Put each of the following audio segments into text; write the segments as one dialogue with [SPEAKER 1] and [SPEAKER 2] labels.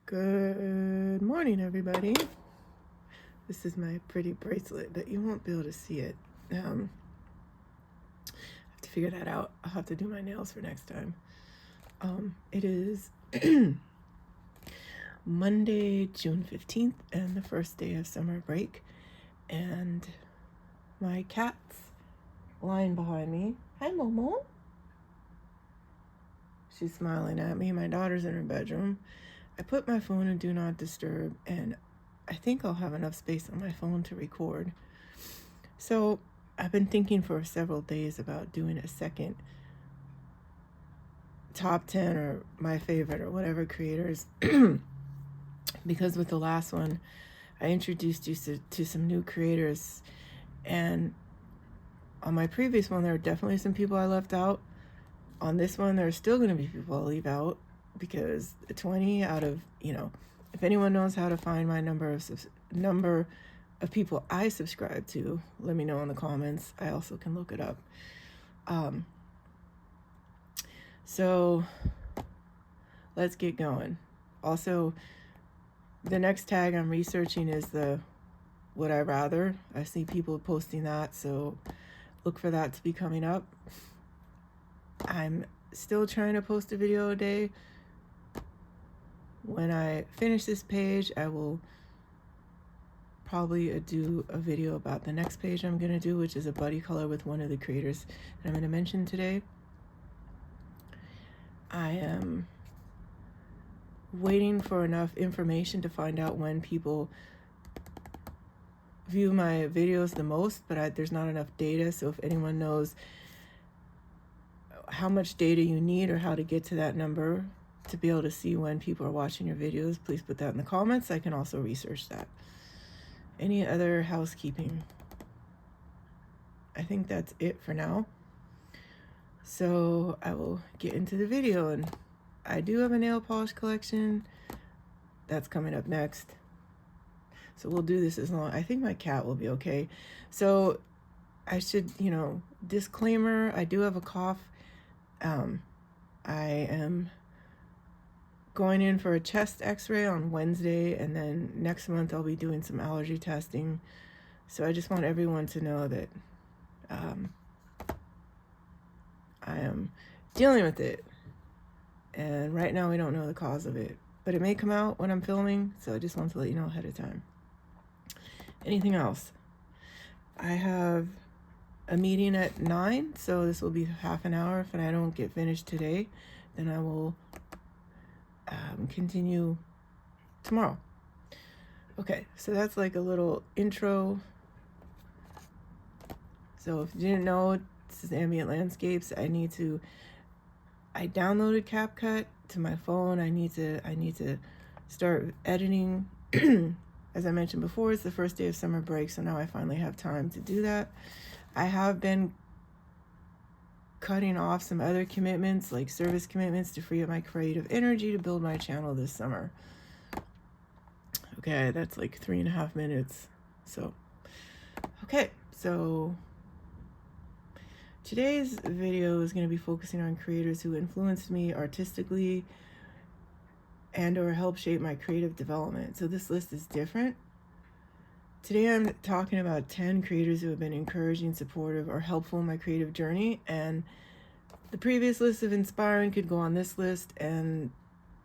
[SPEAKER 1] Good morning, everybody. This is my pretty bracelet, but you won't be able to see it. I have to figure that out. I'll have to do my nails for next time. It is Monday, June 15th, and the first day of summer break. And my cat's lying behind me. Hi, Momo. She's smiling at me. My daughter's in her bedroom. I put my phone in Do Not Disturb, and I think I'll have enough space on my phone to record. So I've been thinking for several days about doing a second top 10 or my favorite or whatever creators because with the last one I introduced you to some new creators, and on my previous one there are definitely some people I left out. On this one there are still going to be people I'll leave out because 20 out of, if anyone knows how to find my number of people I subscribe to, let me know in the comments. I also can look it up. So let's get going. Also, the next tag I'm researching is the would I rather. I see people posting that, so look for that to be coming up. I'm still trying to post a video a day. When I finish this page, I will probably do a video about the next page I'm going to do, which is a buddy color with one of the creators that I'm going to mention today. I am waiting for enough information to find out when people view my videos the most, but there's not enough data. So if anyone knows how much data you need or how to get to that number to be able to see when people are watching your videos, please put that in the comments. I can also research that. Any other housekeeping? I think that's it for now. So I will get into the video, and I do have a nail polish collection that's coming up next. So we'll do this as long. I think my cat will be okay. So I should, disclaimer, I do have a cough. I am going in for a chest x-ray on Wednesday, and then next month I'll be doing some allergy testing. So I just want everyone to know that I am dealing with it, and right now we don't know the cause of it, but it may come out when I'm filming, so I just want to let you know ahead of time. Anything else? I have a meeting at 9, so this will be half an hour. If I don't get finished today, then I will continue tomorrow. Okay, so that's like a little intro. So if you didn't know, this is Ambient Landscapes. I downloaded CapCut to my phone. I need to start editing. As I mentioned before, it's the first day of summer break, so now I finally have time to do that. I have been cutting off some other commitments, like service commitments, to free up my creative energy to build my channel this summer. Okay, that's like 3.5 minutes. So, okay, so today's video is going to be focusing on creators who influenced me artistically and or help shape my creative development. So this list is different. Today I'm talking about 10 creators who have been encouraging, supportive, or helpful in my creative journey, and the previous list of inspiring could go on this list, and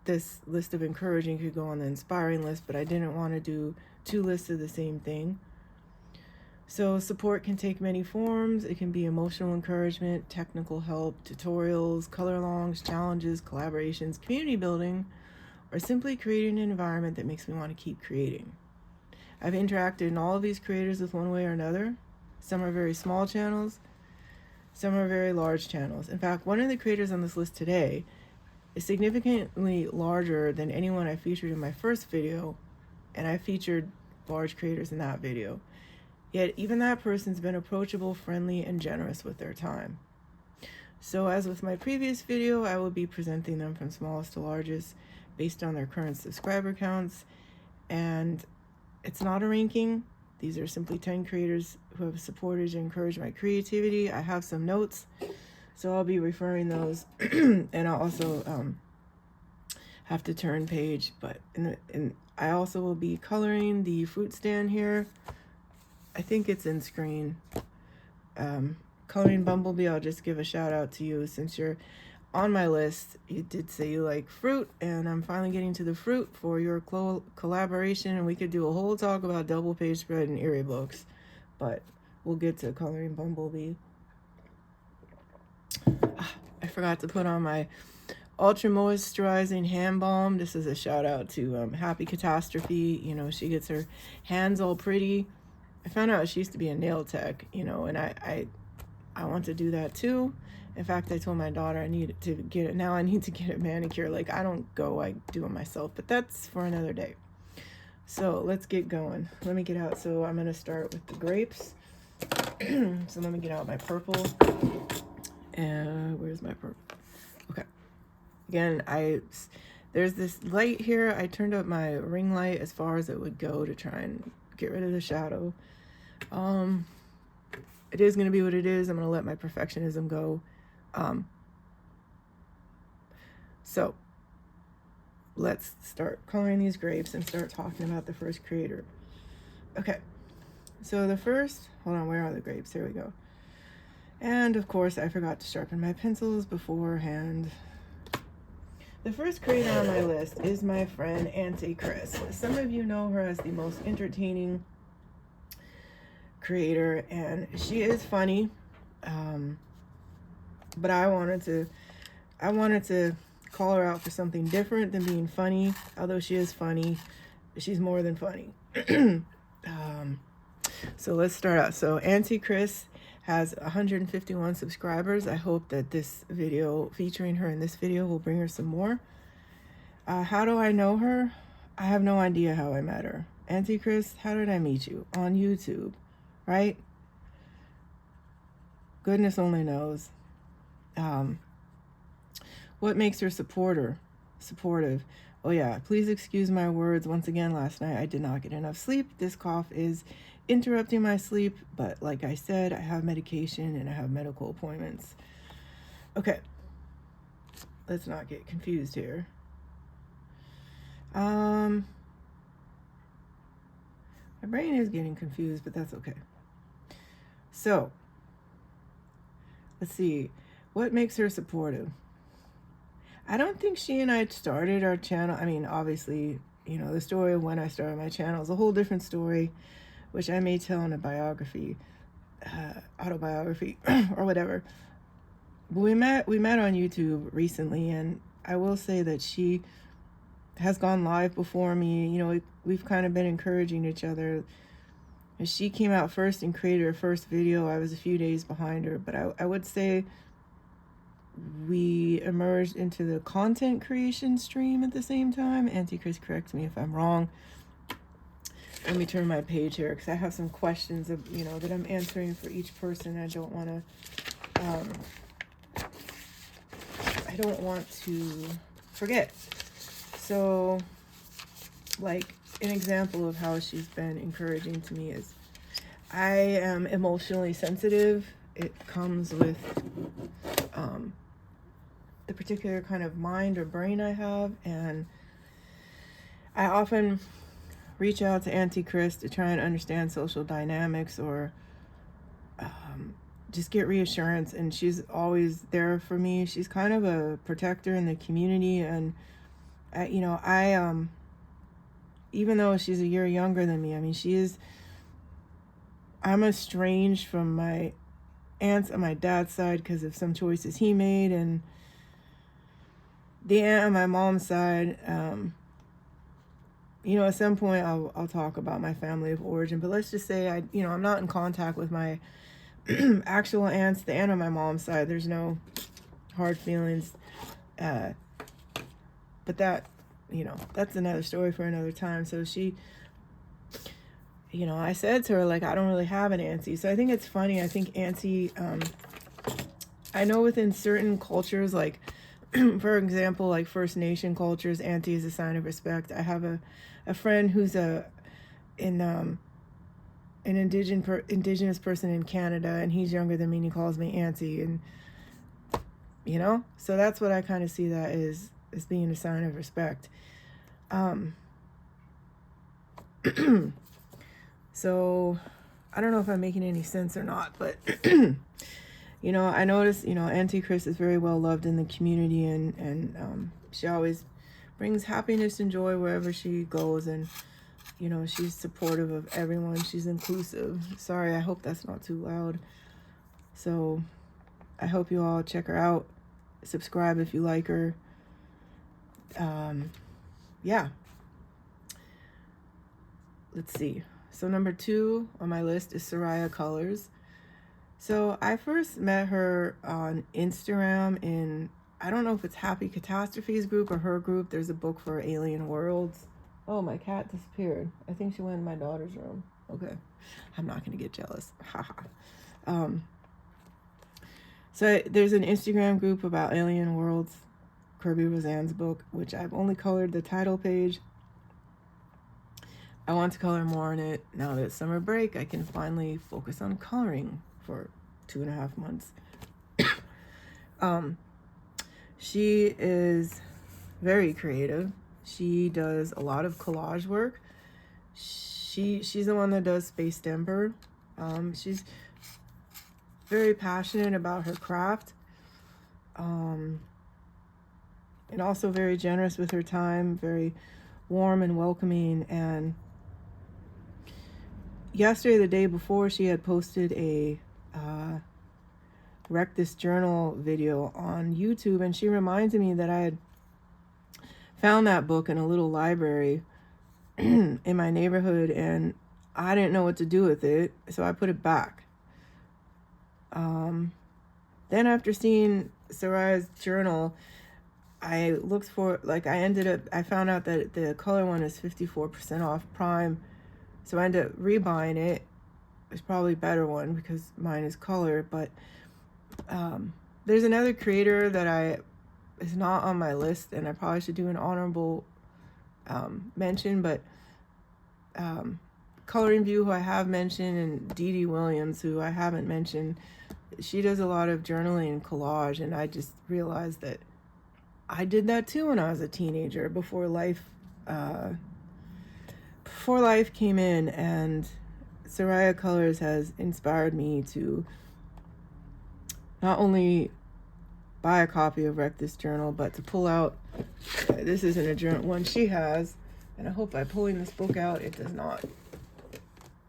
[SPEAKER 1] this list of encouraging could go on the inspiring list, but I didn't want to do 2 lists of the same thing. So support can take many forms. It can be emotional encouragement, technical help, tutorials, color alongs, challenges, collaborations, community building, or simply creating an environment that makes me want to keep creating. I've interacted in all of these creators with one way or another. Some are very small channels, some are very large channels. In fact, one of the creators on this list today is significantly larger than anyone I featured in my first video, and I featured large creators in that video. Yet even that person's been approachable, friendly, and generous with their time. So as with my previous video, I will be presenting them from smallest to largest based on their current subscriber counts, and it's not a ranking. These are simply 10 creators who have supported and encouraged my creativity. I have some notes, so I'll be referring those, and I'll also have to turn page. But and I also will be coloring the fruit stand here. I think it's in screen. Coloring Bumblebee, I'll just give a shout out to you since you're on my list. You did say you like fruit, and I'm finally getting to the fruit for your collaboration, and we could do a whole talk about double page spread and Erie books, but we'll get to coloring Bumblebee. I forgot to put on my ultra moisturizing hand balm. This is a shout out to Happy Catastrophe. You know, she gets her hands all pretty. I found out she used to be a nail tech, you know, and I want to do that too. In fact, I told my daughter I need to get it. Now I need to get a manicure. Like, I don't go, I do it myself, but that's for another day. So let's get going. Let me get out. So I'm going to start with the grapes. So let me get out my purple. And where's my purple? Okay. Again, there's this light here. I turned up my ring light as far as it would go to try and get rid of the shadow. It is going to be what it is. I'm going to let my perfectionism go. So let's start coloring these grapes and start talking about the first creator. Okay, so the first, hold on, where are the grapes? There we go. And of course, I forgot to sharpen my pencils beforehand. The first creator on my list is my friend Auntie Chris. Some of you know her as the most entertaining creator, and she is funny. But I wanted to call her out for something different than being funny. Although she is funny, she's more than funny. So let's start out. So Auntie Chris has 151 subscribers. I hope that this video featuring her in this video will bring her some more. How do I know her? I have no idea how I met her. Auntie Chris, how did I meet you? On YouTube, right? Goodness only knows. What makes her supportive? Oh yeah, please excuse my words. Once again, last night I did not get enough sleep. This cough is interrupting my sleep, but like I said, I have medication and I have medical appointments. Okay, let's not get confused here. My brain is getting confused, but that's okay. So let's see, what makes her supportive? I don't think she and I started our channel. I mean, obviously, you know, the story of when I started my channel is a whole different story, which I may tell in a biography, autobiography, or whatever. But we met on YouTube recently, and I will say that she has gone live before me. You know, we've kind of been encouraging each other. As she came out first and created her first video, I was a few days behind her, but I would say we emerged into the content creation stream at the same time. Auntie Chris, correct me if I'm wrong. Let me turn my page here because I have some questions of, you know, that I'm answering for each person. I don't want to forget. So, like, an example of how she's been encouraging to me is I am emotionally sensitive. It comes with the particular kind of mind or brain I have, and I often reach out to Auntie Chris to try and understand social dynamics or just get reassurance, and she's always there for me. She's kind of a protector in the community, and I even though she's a year younger than me, I mean, I'm estranged from my aunts on my dad's side because of some choices he made, and the aunt on my mom's side, you know, at some point I'll talk about my family of origin, but let's just say I'm not in contact with my actual aunts, the aunt on my mom's side. There's no hard feelings, but that, you know, that's another story for another time. So she, you know, I said to her, like, I don't really have an auntie. So I think it's funny. I think auntie, I know within certain cultures, like, for example, like First Nation cultures, auntie is a sign of respect. I have a friend who's an indigenous person in Canada, and he's younger than me, and he calls me auntie, and you know, so that's what I kind of see that is. as being a sign of respect. So I don't know if I'm making any sense or not, but you know, I noticed, you know, Auntie Chris is very well loved in the community, and she always brings happiness and joy wherever she goes, and you know, she's supportive of everyone. She's inclusive. Sorry, I hope that's not too loud. So I hope you all check her out. Subscribe if you like her. Yeah. Let's see. So number 2 on my list is Soraya Colors. So I first met her on Instagram in, I don't know if it's Happy Catastrophes group or her group. There's a book for alien worlds. Oh, my cat disappeared. I think she went in my daughter's room. Okay. I'm not going to get jealous. Haha. So there's an Instagram group about alien worlds, Kirby Roseanne's book, which I've only colored the title page. I want to color more on it. Now that it's summer break, I can finally focus on coloring for 2.5 months. She is very creative. She does a lot of collage work. She's the one that does Space Temper. She's very passionate about her craft. And also very generous with her time, very warm and welcoming. And yesterday, the day before, she had posted a Wreck This Journal video on YouTube, and she reminded me that I had found that book in a little library in my neighborhood, and I didn't know what to do with it, so I put it back. Then after seeing Soraya's journal, I looked for, like, I found out that the color one is 54% off Prime, so I ended up rebuying it. It's probably a better one because mine is color, but there's another creator that is not on my list, and I probably should do an honorable mention, but Coloring View, who I have mentioned, and Dee Dee Williams, who I haven't mentioned. She does a lot of journaling and collage, and I just realized that I did that too when I was a teenager, before life came in, and Soraya Colors has inspired me to not only buy a copy of Wreck This Journal, but to pull out, this isn't a journal one she has, and I hope by pulling this book out it does not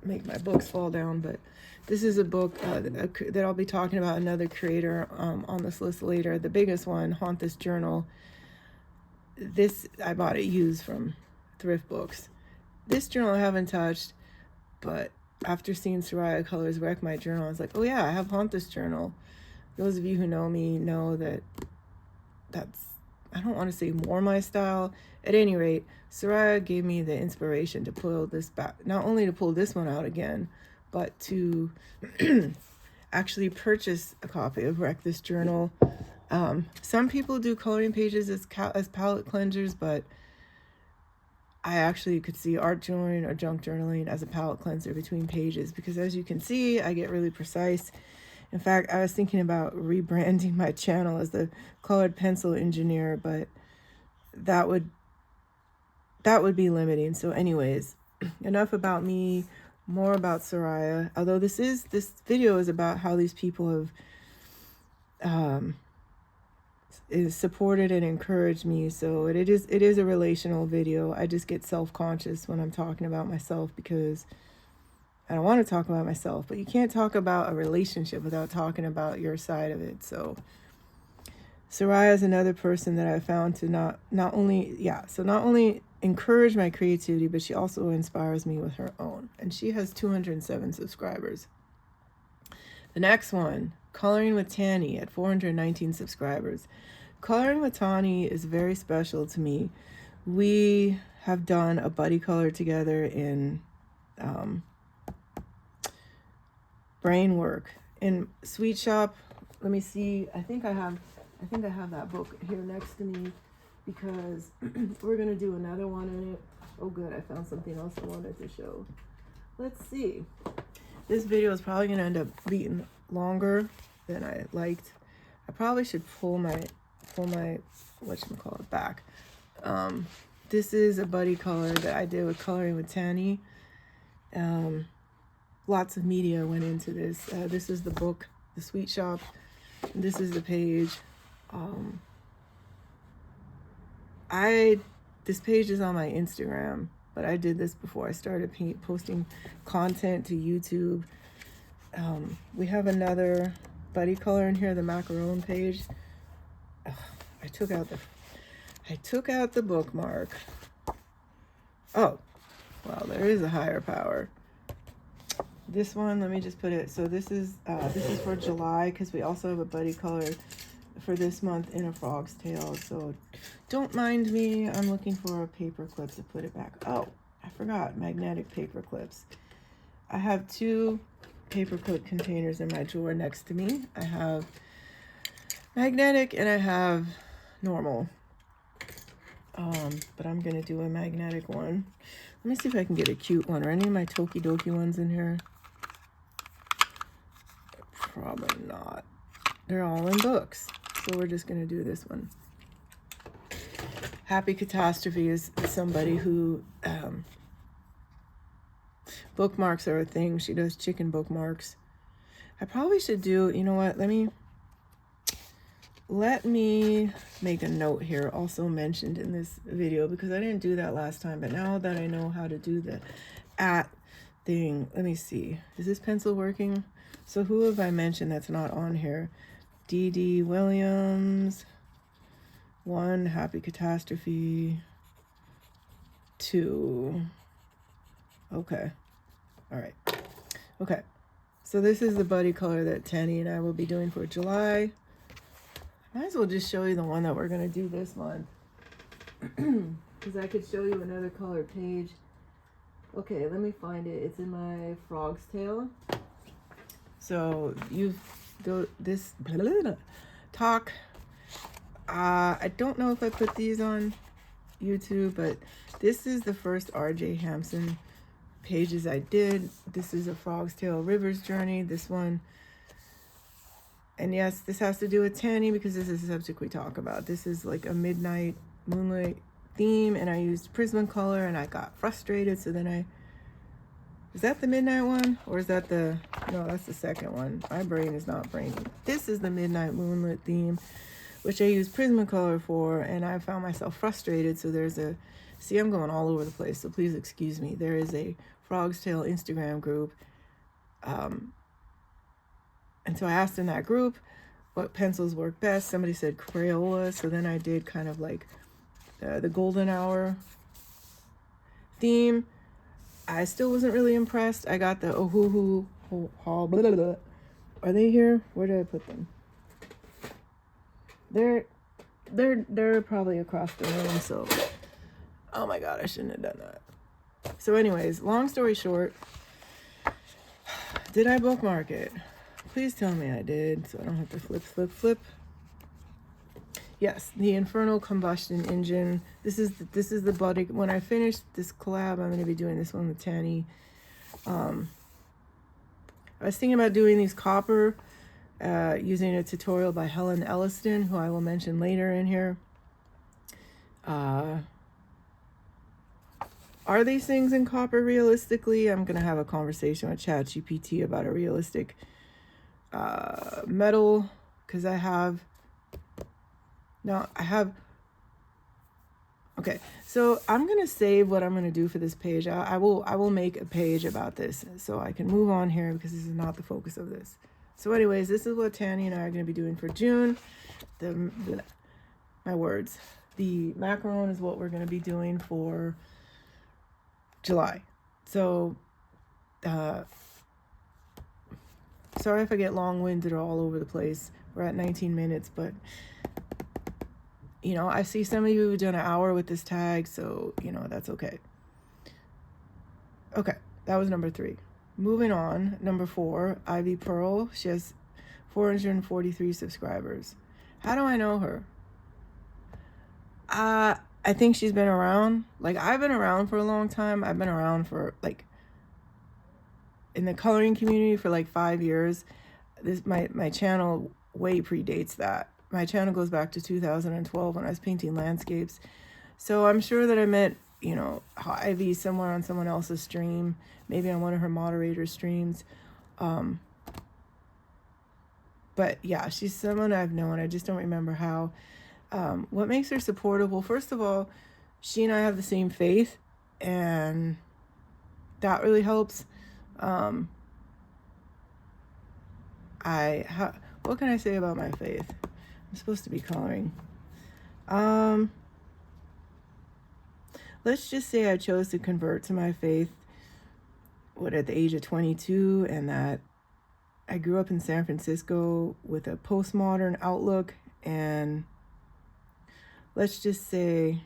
[SPEAKER 1] make my books fall down, but this is a book that I'll be talking about another creator on this list later. The biggest one, Haunt This Journal. This, I bought it used from thrift books. This journal I haven't touched, but after seeing Soraya Colors Wreck My Journal, I was like, oh yeah, I have Haunt This Journal. Those of you who know me know that that's, I don't want to say more my style. At any rate, Soraya gave me the inspiration to pull this back, not only to pull this one out again, but to actually purchase a copy of Wreck This Journal. Some people do coloring pages as palette cleansers, but I actually could see art journaling or junk journaling as a palette cleanser between pages, because as you can see, I get really precise. In fact, I was thinking about rebranding my channel as the Colored Pencil Engineer, but that would be limiting. So anyways, enough about me, more about Soraya. Although this video is about how these people have is supported and encouraged me. So it is a relational video. I just get self-conscious when I'm talking about myself, because I don't want to talk about myself, but you can't talk about a relationship without talking about your side of it. So Soraya is another person that I found to not only encourage my creativity, but she also inspires me with her own. And she has 207 subscribers. The next one, Coloring with Tanny, at 419 subscribers. Coloring with Tanny is very special to me. We have done a buddy color together in brain work in Sweet Shop. Let me see. I think I have that book here next to me, because we're gonna do another one in it. Oh good, I found something else I wanted to show. Let's see. This video is probably gonna end up being longer than I liked. I probably should pull my whatchamacallit, back. This is a buddy color that I did with Coloring with Tanny. Lots of media went into this. This is the book, The Sweet Shop. This is the page. This page is on my Instagram, but I did this before I started posting content to YouTube. We have another buddy color in here, the macaron page. Ugh, I took out the bookmark. Oh, well, there is a higher power. This one, let me just put it. So this is for July, because we also have a buddy color for this month in a frog's tail. So don't mind me. I'm looking for a paper clip to put it back. Oh, I forgot magnetic paper clips. I have 2 paper clip containers in my drawer next to me. I have magnetic and I have normal. But I'm gonna do a magnetic one. Let me see if I can get a cute one. Are any of my Tokidoki ones in here? Probably not. They're all in books. So we're just gonna do this one. Happy Catastrophe is somebody who bookmarks are a thing. She does chicken bookmarks. I probably should do, you know what, let me make a note here, also mentioned in this video, because I didn't do that last time, but now that I know how to do the @ thing, let me see. Is this pencil working? So who have I mentioned that's not on here? D.D. Williams. 1, Happy Catastrophe. 2. Okay. All right. Okay. So this is the buddy color that Tanny and I will be doing for July. Might as well just show you the one that we're going to do this month. Because I could show you another color page. Okay, let me find it. It's in my frog's tail. So you've go this talk. I don't know if I put these on YouTube, but this is the first R.J. Hampson pages I did. This is a Frog's Tail River's Journey. This one, and yes, this has to do with Tanny because this is a subject we talk about. This is like a midnight moonlight theme, and I used Prismacolor, and I got frustrated. So then is that the midnight one, or is that no, that's the second one. My brain is not braining. This is the midnight moonlit theme, which I use Prismacolor for, and I found myself frustrated. So see, I'm going all over the place, so please excuse me. There is a Frog's Tail Instagram group, and so I asked in that group what pencils work best. Somebody said Crayola, so then I did kind of like the golden hour theme. I still wasn't really impressed. I got the Ohuhu Hall. Blah, blah, blah. Are they here? Where did I put them? They're probably across the room, so oh my god, I shouldn't have done that. So anyways, long story short, did I bookmark it? Please tell me I did, so I don't have to flip. Yes, the Infernal Combustion Engine. This is the buddy. When I finish this collab, I'm going to be doing this one with Tanny. I was thinking about doing these copper, using a tutorial by Helen Elliston, who I will mention later in here. Are these things in copper realistically? I'm going to have a conversation with ChatGPT about a realistic metal, because I have... Okay, so I'm going to save what I'm going to do for this page. I will make a page about this so I can move on here, because this is not the focus of this. So anyways, this is what Tanny and I are going to be doing for June. My words. The macaron is what we're going to be doing for July. So, sorry if I get long-winded or all over the place. We're at 19 minutes, but... you know, I see some of you have done an hour with this tag, so, you know, that's okay. Okay, that was number 3. Moving on, number 4, Ivy Pearl. She has 443 subscribers. How do I know her? I think she's been around. Like, I've been around for a long time. I've been around for, like, in the coloring community for, like, 5 years. My channel way predates that. my channel goes back to 2012 when I was painting landscapes. So I'm sure that I met, you know, Ivy somewhere on someone else's stream, maybe on one of her moderator streams. But yeah, she's someone I've known. I just don't remember how. What makes her supportive? Well, first of all, she and I have the same faith, and that really helps. What can I say about my faith? I'm supposed to be coloring. Let's just say I chose to convert to my faith at the age of 22, and that I grew up in San Francisco with a postmodern outlook, and let's just say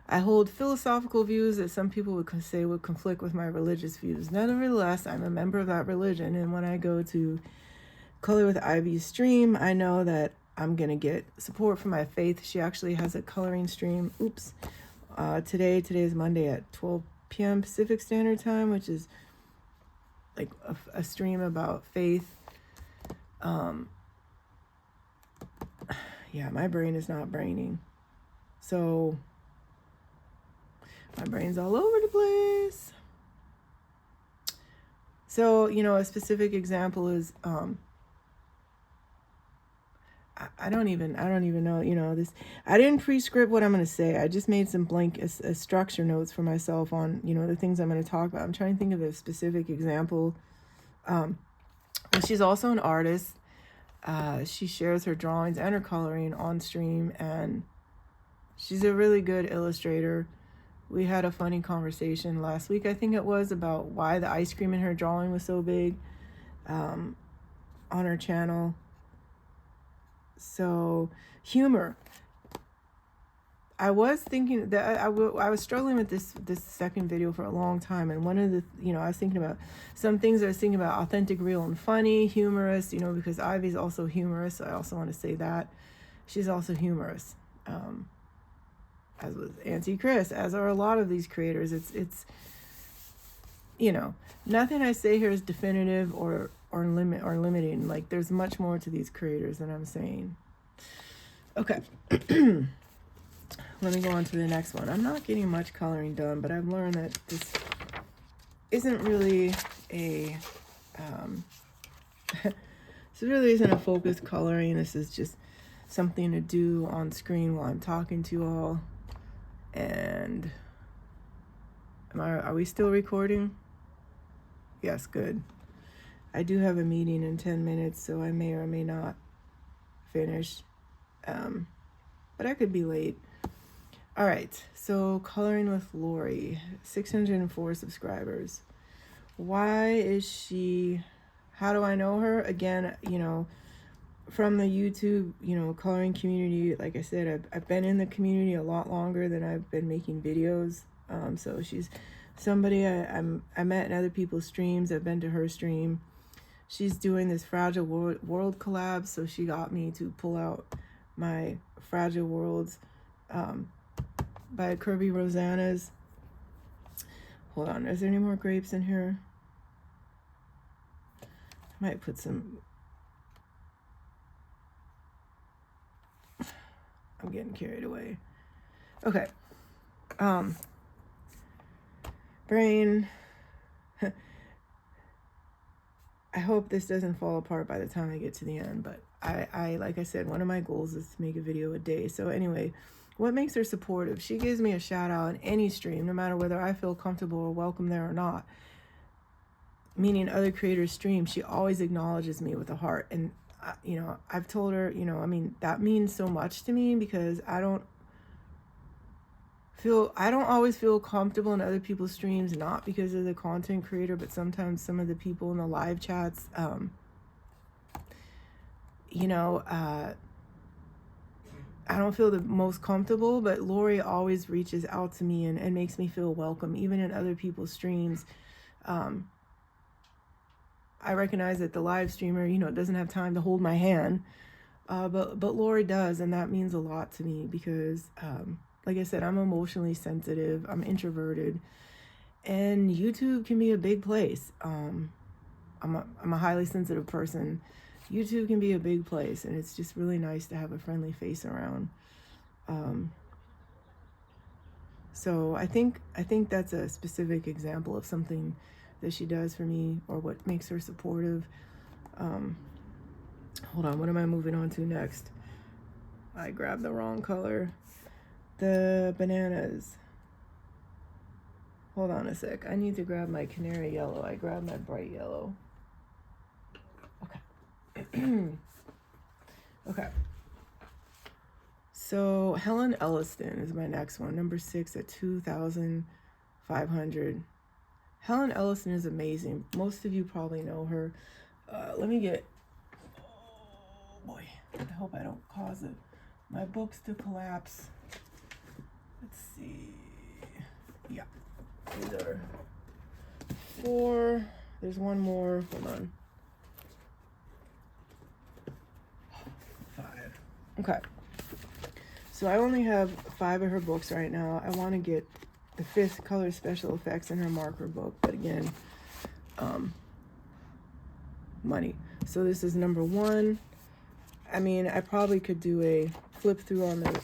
[SPEAKER 1] I hold philosophical views that some people would say would conflict with my religious views. Nevertheless, I'm a member of that religion, and when I go to Color with Ivy's stream, I know that I'm going to get support from my faith. She actually has a coloring stream. Today is Monday at 12 p.m. Pacific Standard Time, which is like a stream about faith. Yeah, my brain is not braining. So my brain's all over the place. So, you know, a specific example is, I don't even know, you know, this, I didn't pre-script what I'm going to say. I just made some blank structure notes for myself on, you know, the things I'm going to talk about. I'm trying to think of a specific example. She's also an artist. She shares her drawings and her coloring on stream, and she's a really good illustrator. We had a funny conversation last week, I think it was, about why the ice cream in her drawing was so big on her channel. So, humor. I was thinking that I was struggling with this second video for a long time, and one of the, you know, I was thinking about some things. I was thinking about authentic, real, and funny, humorous, you know, because Ivy's also humorous. So I also want to say that she's also humorous, as with Auntie Chris, as are a lot of these creators. It's you know, nothing I say here is definitive or limiting. Like, there's much more to these creators than I'm saying. Okay. Let me go on to the next one. I'm not getting much coloring done, but I've learned that this isn't really a, this really isn't a focused coloring. This is just something to do on screen while I'm talking to you all. And are we still recording? Yes, good. I do have a meeting in 10 minutes, so I may or may not finish. But I could be late. All right, so coloring with Lori, 604 subscribers. Why is she, how do I know her? Again, you know, from the YouTube, you know, coloring community. Like I said, I've been in the community a lot longer than I've been making videos. So she's somebody I met in other people's streams. I've been to her stream. She's doing this Fragile World collab, so she got me to pull out my Fragile Worlds by Kirby Rosanna's. Hold on, is there any more grapes in here? I might put some. I'm getting carried away. Okay. Brain. I hope this doesn't fall apart by the time I get to the end, but I like I said, one of my goals is to make a video a day. So anyway, what makes her supportive? She gives me a shout out in any stream, no matter whether I feel comfortable or welcome there or not. Meaning other creators' streams, she always acknowledges me with a heart. And, you know, I've told her, you know, I mean, that means so much to me, because I don't always feel comfortable in other people's streams, not because of the content creator, but sometimes some of the people in the live chats, you know, I don't feel the most comfortable, but Lori always reaches out to me and makes me feel welcome, even in other people's streams. I recognize that the live streamer, you know, doesn't have time to hold my hand, but Lori does, and that means a lot to me because, like I said, I'm emotionally sensitive, I'm introverted, and YouTube can be a big place. I'm a highly sensitive person, YouTube can be a big place, and it's just really nice to have a friendly face around. So I think that's a specific example of something that she does for me, or what makes her supportive. Hold on, what am I moving on to next? I grabbed the wrong color. The bananas. Hold on a sec. I need to grab my canary yellow. I grabbed my bright yellow. Okay. Okay. So Helen Elliston is my next one, number 6 at 2,500. Helen Elliston is amazing. Most of you probably know her. Let me get, oh boy, I hope I don't cause my books to collapse. Let's see. Yeah, these are 4. There's one more. Hold on. 5. Okay. So I only have 5 of her books right now. I want to get the 5th color special effects in her marker book, but again, money. So this is number 1. I mean, I probably could do a flip through on the,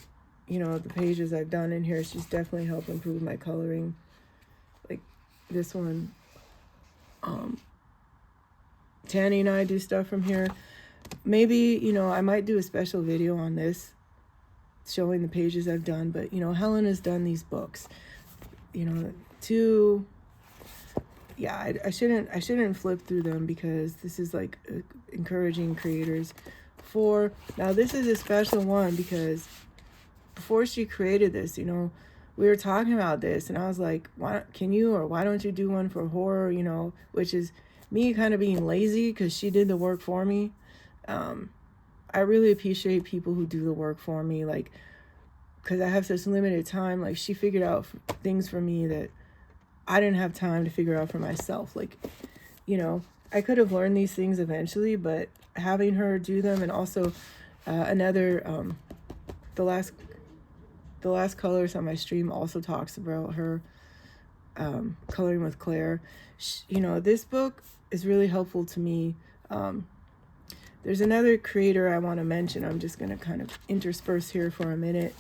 [SPEAKER 1] the pages I've done in here. She's definitely helped improve my coloring. Like this one, Tanny and I do stuff from here. Maybe, I might do a special video on this, showing the pages I've done, but Helen has done these books, 2. Yeah, I shouldn't flip through them, because this is like encouraging creators. 4. Now this is a special one, because before she created this, we were talking about this, and I was like, why don't you do one for horror, which is me kind of being lazy, because she did the work for me. I really appreciate people who do the work for me, like, because I have such limited time. Like, she figured out things for me that I didn't have time to figure out for myself. Like, I could have learned these things eventually, but having her do them, and also the last colors on my stream also talks about her coloring with Claire. This book is really helpful to me. There's another creator I want to mention. I'm just going to kind of intersperse here for a minute,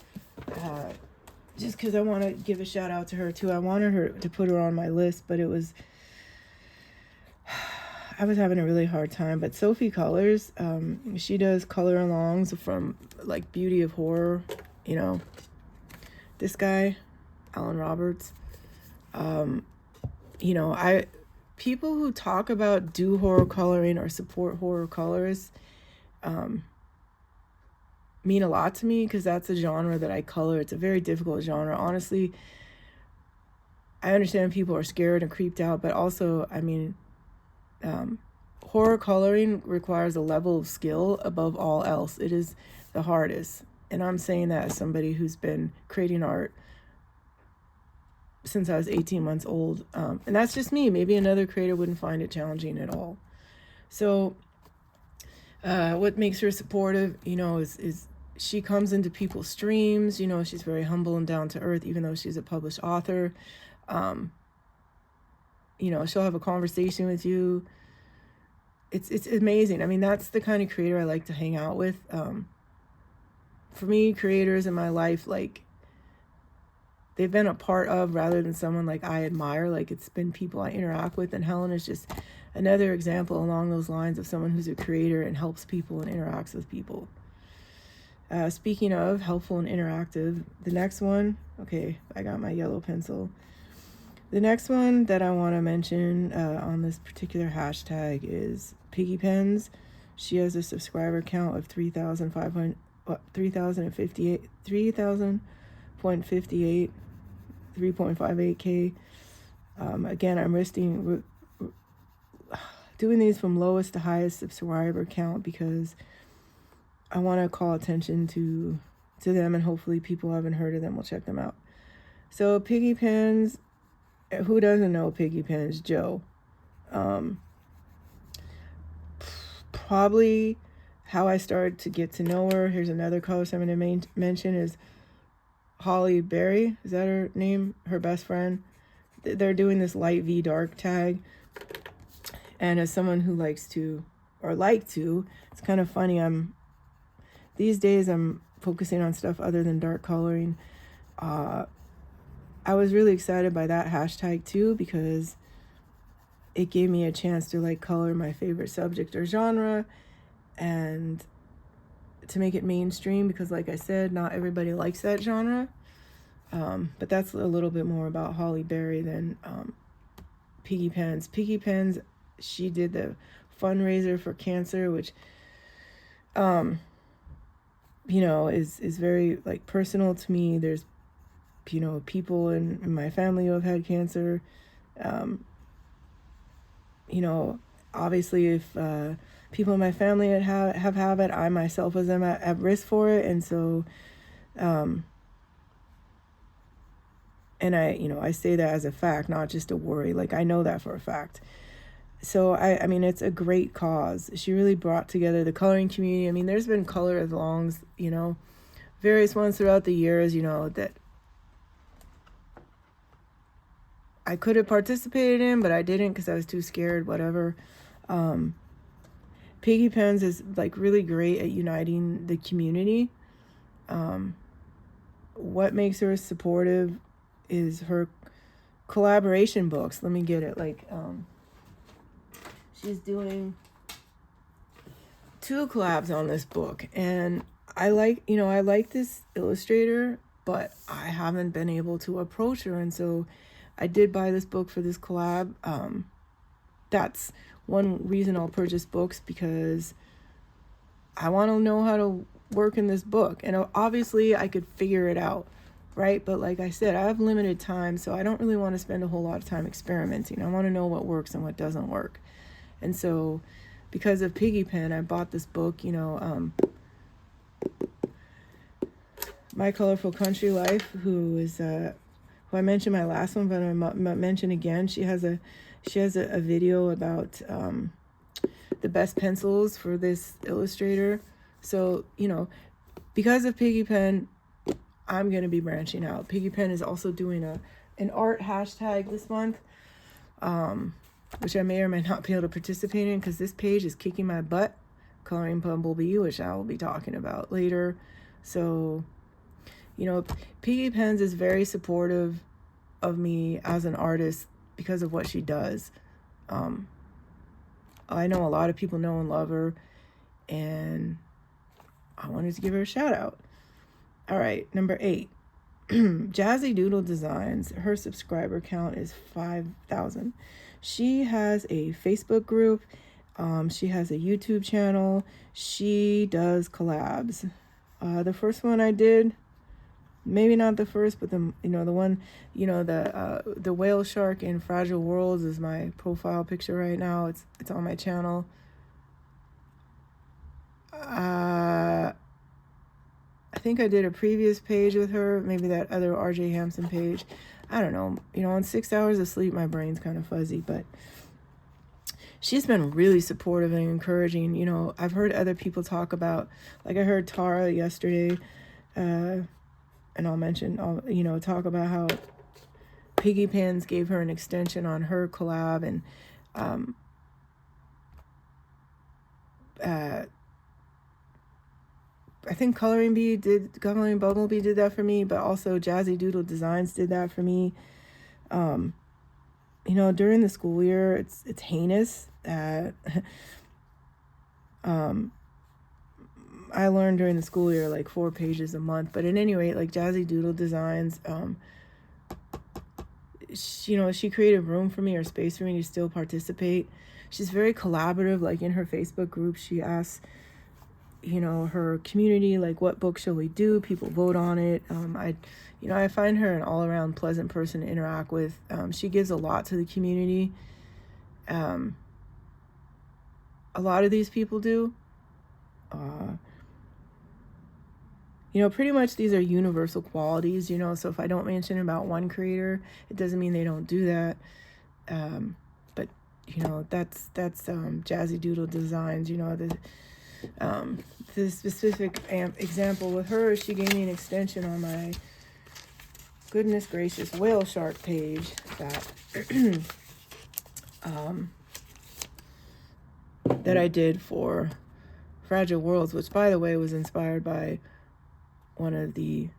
[SPEAKER 1] just because I want to give a shout out to her too. I wanted her to put her on my list, but I was having a really hard time. But Sophie Colors, she does color alongs from like Beauty of Horror, this guy, Alan Roberts. People who talk about do horror coloring or support horror colorists mean a lot to me, because that's a genre that I color. It's a very difficult genre. Honestly, I understand people are scared and creeped out, but also, I mean, horror coloring requires a level of skill above all else. It is the hardest. And I'm saying that as somebody who's been creating art since I was 18 months old. And that's just me. Maybe another creator wouldn't find it challenging at all. So what makes her supportive, is she comes into people's streams. She's very humble and down to earth, even though she's a published author. She'll have a conversation with you. It's amazing. I mean, that's the kind of creator I like to hang out with. For me, creators in my life, like, they've been a part of rather than someone like I admire. Like, it's been people I interact with, and Helen is just another example along those lines of someone who's a creator and helps people and interacts with people. Speaking of helpful and interactive, the next one, okay, I got my yellow pencil. The next one that I want to mention on this particular hashtag is Piggypens. She has a subscriber count of 3.58K. Again, I'm doing these from lowest to highest subscriber count, because I want to call attention to them, and hopefully people who haven't heard of them will check them out. So Piggypens, who doesn't know Piggypens? Joe. Probably how I started to get to know her. Here's another color I'm going to mention is Holly Berry. Is that her name? Her best friend. They're doing this light V dark tag. And as someone who likes to or like to. It's kind of funny. These days I'm focusing on stuff other than dark coloring. I was really excited by that hashtag too, because it gave me a chance to like color my favorite subject or genre and to make it mainstream, because like I said, not everybody likes that genre. But that's a little bit more about Holly Berry than Piggypens. Piggypens, she did the fundraiser for cancer, which you know, is very like personal to me. There's, you know, people in my family who have had cancer. You know, obviously if people in my family have it, I myself was at risk for it. And so, and I say that as a fact, not just a worry. Like, I know that for a fact. So, I mean, it's a great cause. She really brought together the coloring community. I mean, there's been color-alongs, you know, various ones throughout the years, you know, that I could have participated in, but I didn't because I was too scared, whatever. Piggypens is, like, really great at uniting the community. What makes her supportive is her collaboration books. Let me get it. Like, she's doing 2 collabs on this book, and I like this illustrator, but I haven't been able to approach her, and so I did buy this book for this collab. That's one reason I'll purchase books, because I want to know how to work in this book, and obviously I could figure it out, right? But like I said, I have limited time, so I don't really want to spend a whole lot of time experimenting. I want to know what works and what doesn't work. And so because of Piggypen, I bought this book, you know, My Colorful Country Life, who I mentioned my last one, but I'm gonna mention again. She has a video about the best pencils for this illustrator. So, you know, because of Piggypen, I'm gonna be branching out. Piggypen is also doing an art hashtag this month, which I may or may not be able to participate in, because this page is kicking my butt, coloring Bumblebee, which I will be talking about later. So, you know, Piggypens is very supportive of me as an artist because of what she does. I know a lot of people know and love her, and I wanted to give her a shout out. All right, number 8. Jazzy Doodle Designs. Her subscriber count is 5,000. She has a Facebook group. She has a YouTube channel. She does collabs. The first one I did, maybe not the first, but the one, the whale shark in Fragile Worlds is my profile picture right now. It's on my channel. I think I did a previous page with her, maybe that other RJ Hampson page. I don't know. You know, on 6 hours of sleep, my brain's kind of fuzzy, but she's been really supportive and encouraging. You know, I've heard other people talk about, like I heard Tara yesterday, and talk about how Piggypens gave her an extension on her collab, and I think Coloring Bumblebee did that for me, but also Jazzy Doodle Designs did that for me. You know, during the school year, it's heinous. I learned during the school year like 4 pages a month, but at any rate, like Jazzy Doodle Designs, she created room for me, or space for me to still participate. She's very collaborative. Like in her Facebook group, she asks, you know, her community, like, what book shall we do? People vote on it. I find her an all-around pleasant person to interact with. She gives a lot to the community. A lot of these people do. Pretty much these are universal qualities, you know, so if I don't mention about one creator, it doesn't mean they don't do that. But, you know, that's Jazzy Doodle Designs, you know, the specific example with her, she gave me an extension on my goodness gracious whale shark page that that I did for Fragile Worlds, which, by the way, was inspired by one of the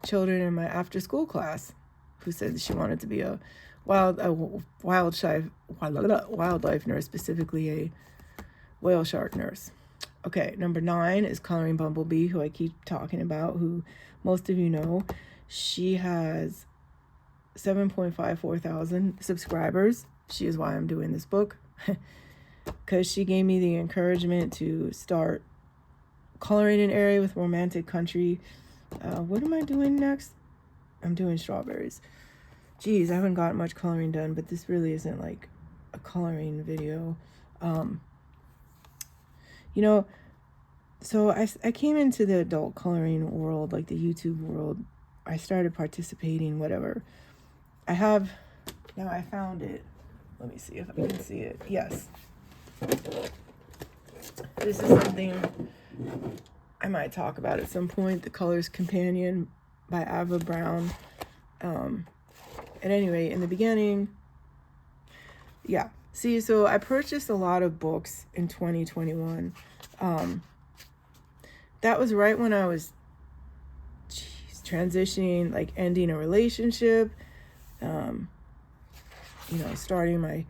[SPEAKER 1] children in my after-school class who said that she wanted to be a wildlife nurse, specifically a whale shark nurse. Okay, number 9 is Coloring Bumblebee, who I keep talking about, who most of you know. She has 7.54 thousand subscribers. She is why I'm doing this book, because she gave me the encouragement to start coloring an area with romantic country. What am I doing next? I'm doing strawberries. Geez, I haven't gotten much coloring done, but this really isn't like a coloring video. You know, so I came into the adult coloring world, like the YouTube world. I started participating, whatever. I found it. Let me see if I can see it. Yes. This is something I might talk about at some point. The Colors Companion by Ava Brown. At any rate, in the beginning, yeah. See, so I purchased a lot of books in 2021. That was right when I was transitioning, like ending a relationship, starting my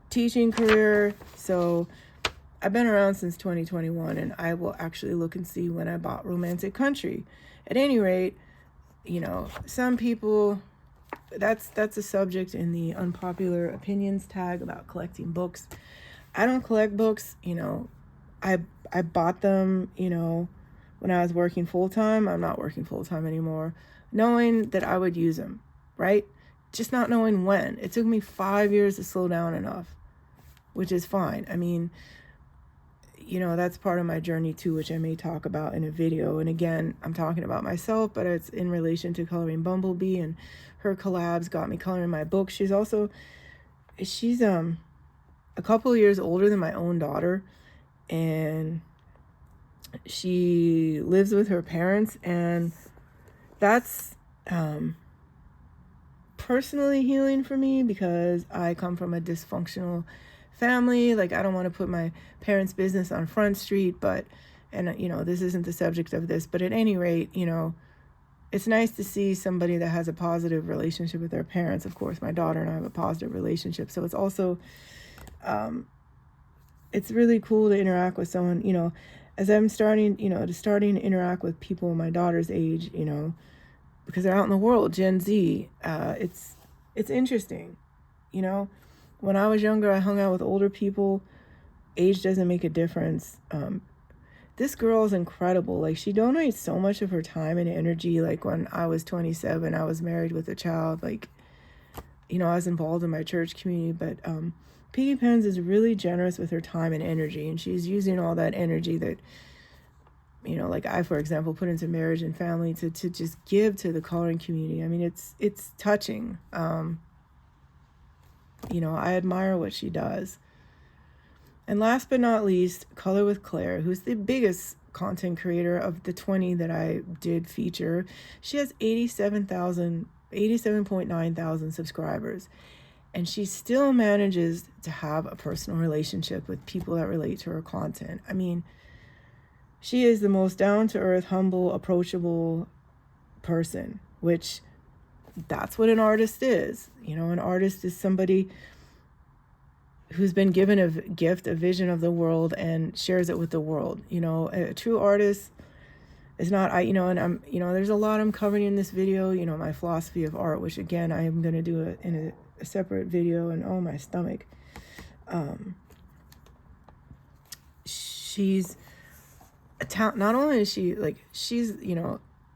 [SPEAKER 1] teaching career. So I've been around since 2021, and I will actually look and see when I bought Romantic Country. At any rate, some people, that's a subject in the unpopular opinions tag about collecting books. I don't collect books. I bought them, when I was working full-time. I'm not working full-time anymore, knowing that I would use them, right? Just not knowing when. It took me 5 years to slow down enough, which is fine. I mean, that's part of my journey too, which I may talk about in a video. And again, I'm talking about myself, but it's in relation to Coloring Bumblebee, and her collabs got me coloring my book. She's a couple of years older than my own daughter, and she lives with her parents, and that's personally healing for me, because I come from a dysfunctional family. Like, I don't want to put my parents' business on Front Street, and this isn't the subject of this, but at any rate, it's nice to see somebody that has a positive relationship with their parents. Of course, my daughter and I have a positive relationship, so it's also it's really cool to interact with someone, as I'm starting to interact with people my daughter's age, because they're out in the world, Gen Z. It's interesting, When I was younger, I hung out with older people. Age doesn't make a difference. This girl is incredible. Like, she donates so much of her time and energy. Like, when I was 27, I was married with a child. Like, I was involved in my church community, but Piggypens is really generous with her time and energy, and she's using all that energy that, like I, for example, put into marriage and family to just give to the coloring community. I mean, it's touching. I admire what she does. And last but not least, Color with Claire, who's the biggest content creator of the 20 that I did feature. She has 87.9 thousand subscribers. And she still manages to have a personal relationship with people that relate to her content. I mean, she is the most down-to-earth, humble, approachable person, which that's what an artist is. An artist is somebody who's been given a gift, a vision of the world, and shares it with the world. A true artist is not, and I'm, there's a lot I'm covering in this video, my philosophy of art, which again, I am going to do it in a separate video, and oh, my stomach. She's a talent. Not only is she, she's,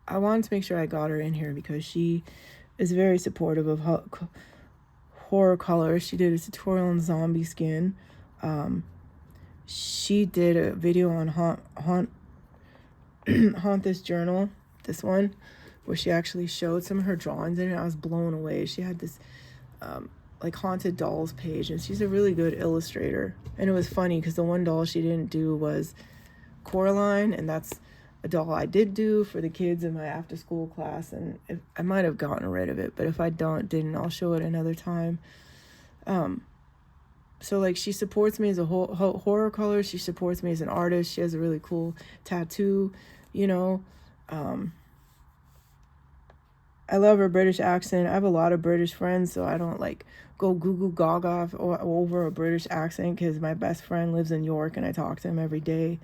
[SPEAKER 1] I wanted to make sure I got her in here because she is very supportive of horror colors. She did a tutorial on zombie skin. She did a video on haunt this journal, this one, where she actually showed some of her drawings in it. I was blown away. She had this haunted dolls page, and she's a really good illustrator. And it was funny because the one doll she didn't do was Coraline, and that's a doll I did do for the kids in my after school class, and I might have gotten rid of it, but if I didn't, I'll show it another time. So like she supports me as a horror color. She supports me as an artist. She has a really cool tattoo, you know. I love her British accent. I have a lot of British friends, so I don't like go goo gaga over a British accent because my best friend lives in York and I talk to him every day.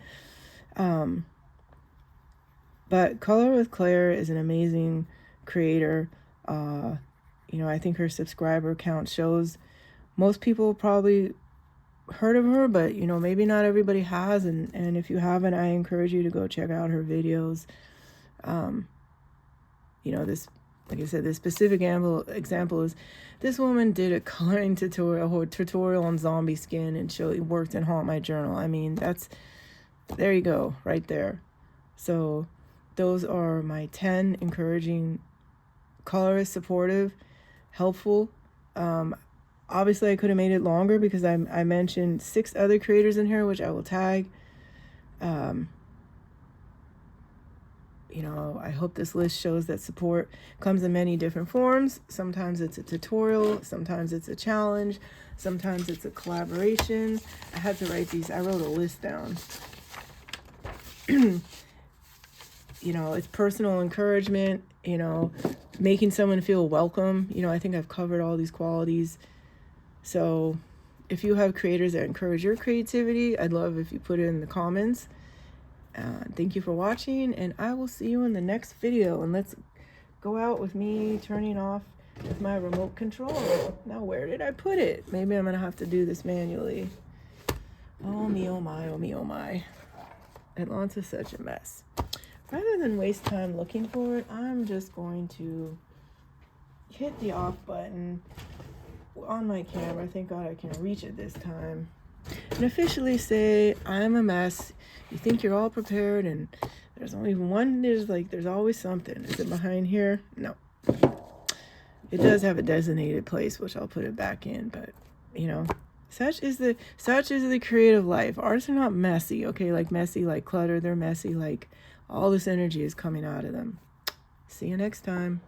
[SPEAKER 1] But Color with Claire is an amazing creator. You know, I think her subscriber count shows most people probably heard of her, but you know, maybe not everybody has, and if you haven't, I encourage you to go check out her videos. You know, this, like I said, this specific example is this woman did a coloring tutorial on zombie skin, and she worked in Haunt My Journal. I mean, there you go, right there. So those are my 10 encouraging colorists, supportive, helpful. Obviously I could have made it longer because I mentioned 6 other creators in here, which I will tag. You know, I hope this list shows that support comes in many different forms. Sometimes it's a tutorial, sometimes it's a challenge, sometimes it's a collaboration. I had to write these, I wrote a list down. You know, it's personal encouragement, you know, making someone feel welcome. You know, I think I've covered all these qualities. So if you have creators that encourage your creativity, I'd love if you put it in the comments. Thank you for watching, and I will see you in the next video. And let's go out with me turning off with my remote control. Now, where did I put it? Maybe I'm gonna have to do this manually. Oh me, oh my, oh me, oh my. Atlanta's such a mess. Rather than waste time looking for it, I'm just going to hit the off button on my camera. Thank God I can reach it this time. And officially say, I'm a mess. You think you're all prepared, and there's only one. There's always something. Is it behind here? No. It does have a designated place, which I'll put it back in, but you know, such is the creative life. Artists are not messy, okay? Like messy, like clutter. They're messy, like all this energy is coming out of them. See you next time.